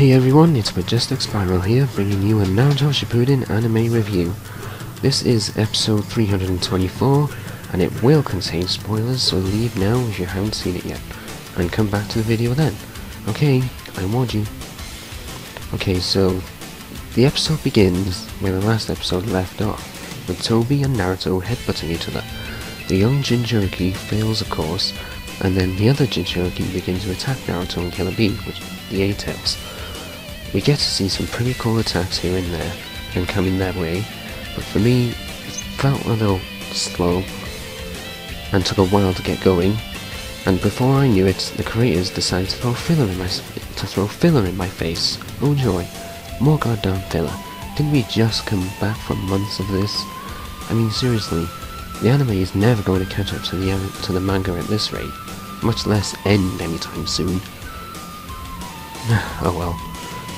Hey everyone, it's Majestic Spiral here, bringing you a Naruto Shippuden Anime review. This is episode 324, and it will contain spoilers, so leave now if you haven't seen it yet, and come back to the video then. Okay, I warned you. Okay, so the episode begins where the last episode left off, with Toby and Naruto headbutting each other. The young Jinchuriki fails, of course, and then the other Jinchuriki begins to attack Naruto and kill Bee, which the A-Tails. We get to see some pretty cool attacks here and there, and coming their way, but for me, it felt a little slow, and took a while to get going, and before I knew it, the creators decided to throw filler in my face. Oh joy, more goddamn filler. Didn't we just come back from months of this? I mean seriously, the anime is never going to catch up to the manga at this rate, much less end anytime soon. Oh well.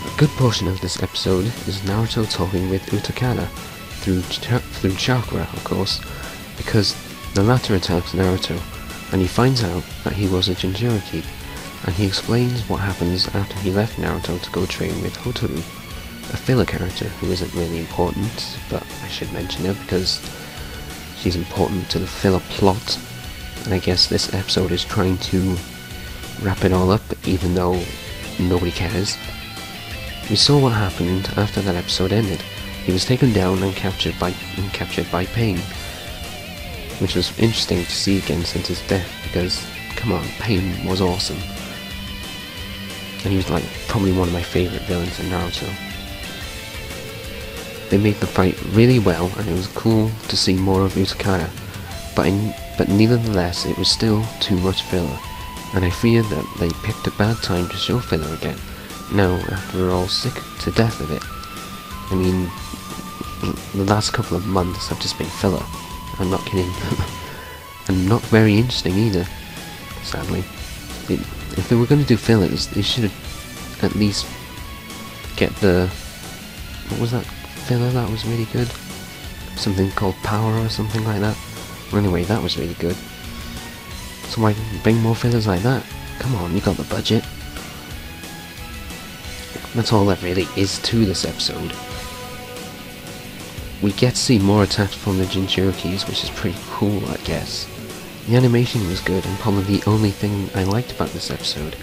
A good portion of this episode is Naruto talking with Utakada, through chakra of course, because the latter attacks Naruto, and he finds out that he was a Jinchuriki, and he explains what happens after he left Naruto to go train with Hotaru, a filler character who isn't really important, but I should mention her because she's important to the filler plot, and I guess this episode is trying to wrap it all up, even though nobody cares. We saw what happened after that episode ended. He was taken down and captured by Pain, which was interesting to see again since his death, because, come on, Pain was awesome. And he was like probably one of my favourite villains in Naruto. They made the fight really well, and it was cool to see more of Utakada, but nevertheless it was still too much filler, and I fear that they picked a bad time to show filler again. Now, after we're all sick to death of it. I mean, the last couple of months have just been filler. I'm not kidding. And not very interesting either, sadly. If they were going to do fillers, they should have at least get the... What was that filler that was really good? Something called Power or something like that. Well, anyway, that was really good. So why bring more fillers like that? Come on, you got the budget. That's all that really is to this episode. We get to see more attacks from the Jinchurikis, which is pretty cool, I guess. The animation was good, and probably the only thing I liked about this episode.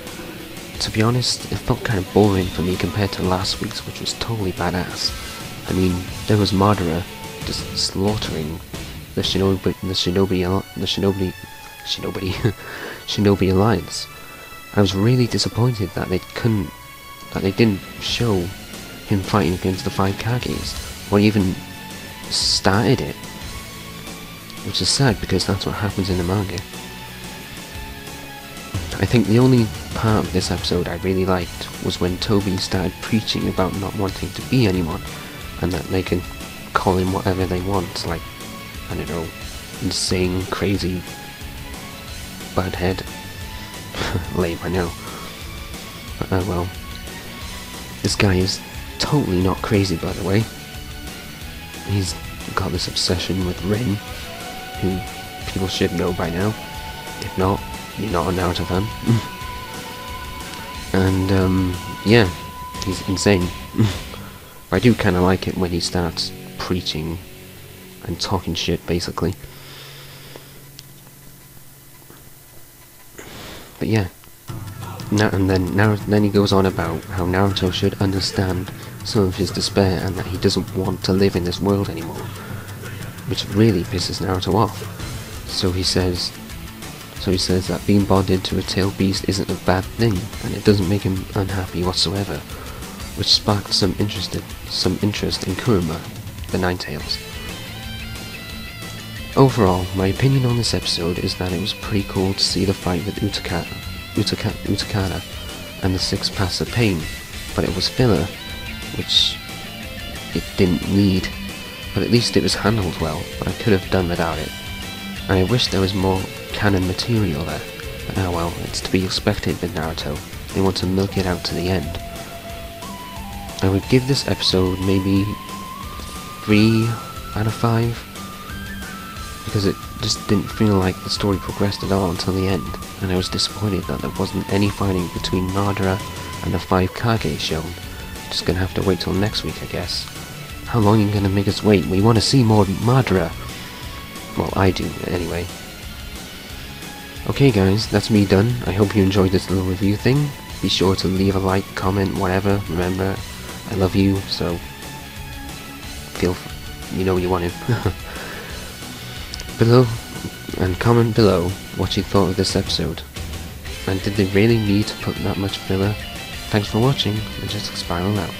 To be honest, it felt kind of boring for me compared to last week's, which was totally badass. I mean, there was Madara just slaughtering the Shinobi Alliance. I was really disappointed that they didn't show him fighting against the 5 Kages, or even started it, which is sad because that's what happens in the manga. I think the only part of this episode I really liked was when Toby started preaching about not wanting to be anyone, and that they can call him whatever they want, like, I don't know, insane, crazy, bad head. Lame, I know. But oh well. This guy is totally not crazy, by the way. He's got this obsession with Rin, who people should know by now. If not, you're not a Naruto fan. And, yeah, he's insane. But I do kind of like it when he starts preaching and talking shit, basically. But yeah. Then he goes on about how Naruto should understand some of his despair and that he doesn't want to live in this world anymore, which really pisses Naruto off. So he says that being bonded to a tailed beast isn't a bad thing, and it doesn't make him unhappy whatsoever, which sparked some interest in Kurama, the Nine-Tails. Overall, my opinion on this episode is that it was pretty cool to see the fight with Utakada and the 6 paths of pain, but it was filler, which it didn't need, but at least it was handled well, but I could have done without it, and I wish there was more canon material there, but oh well, it's to be expected with Naruto. They want to milk it out to the end. I would give this episode maybe 3 out of 5, because it just didn't feel like the story progressed at all until the end, and I was disappointed that there wasn't any fighting between Madara and the 5 Kage shown. Just gonna have to wait till next week, I guess. How long are you gonna make us wait? We want to see more Madara. Well, I do, anyway. Okay guys, that's me done. I hope you enjoyed this little review thing. Be sure to leave a like, comment, whatever. Remember, I love you, so you know you want to. Below, and comment below what you thought of this episode. And did they really need to put that much filler? Thanks for watching, Majestic Spiral out.